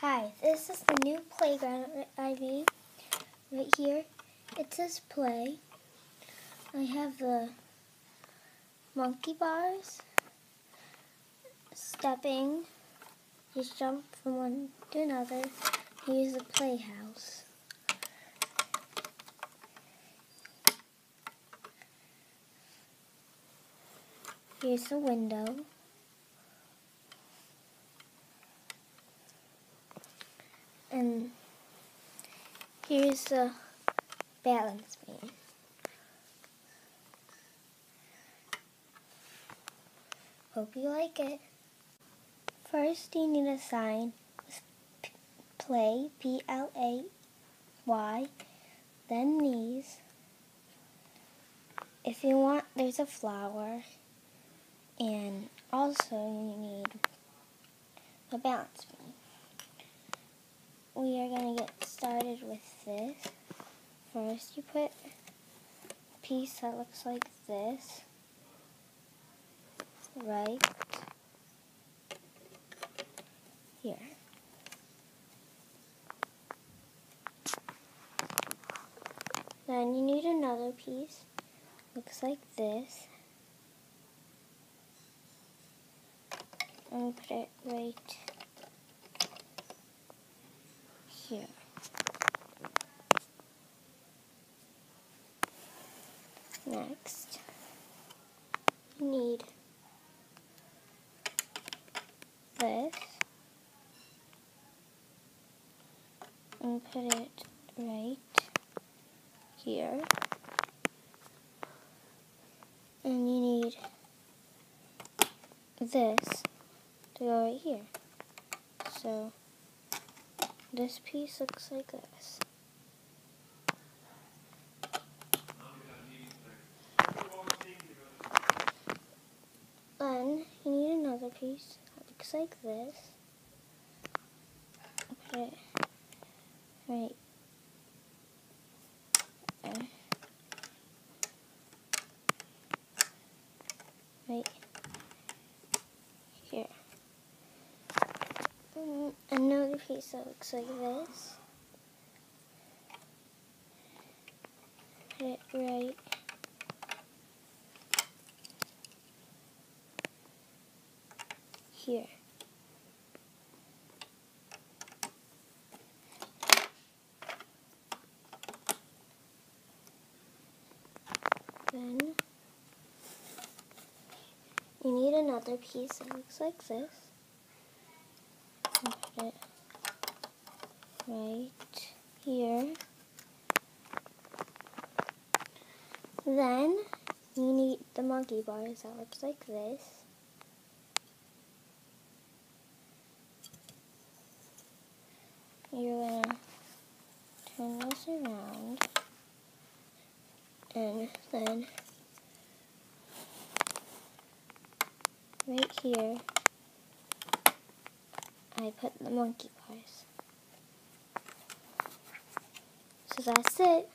Hi, this is the new playground I made. Right here, it says play. I have the monkey bars, stepping, just jump from one to another. Here's the playhouse. Here's the window. And here's the balance beam. Hope you like it. First, you need a sign with play, P-L-A-Y, then knees. If you want, there's a flower, and also you need a balance beam. We are going to get started with this. First, you put a piece that looks like this right here. Then you need another piece, looks like this, and put it right here. Next, you need this, and put it right here. And you need this to go right here. So this piece looks like this. Then you need another piece that looks like this. Put it right there. Right here. And another piece that looks like this. Put it right here. Then you need another piece that looks like this. And put it right here. Then you need the monkey bars that looks like this. You're going to turn this around, and then right here I put the monkey bars. So that's it.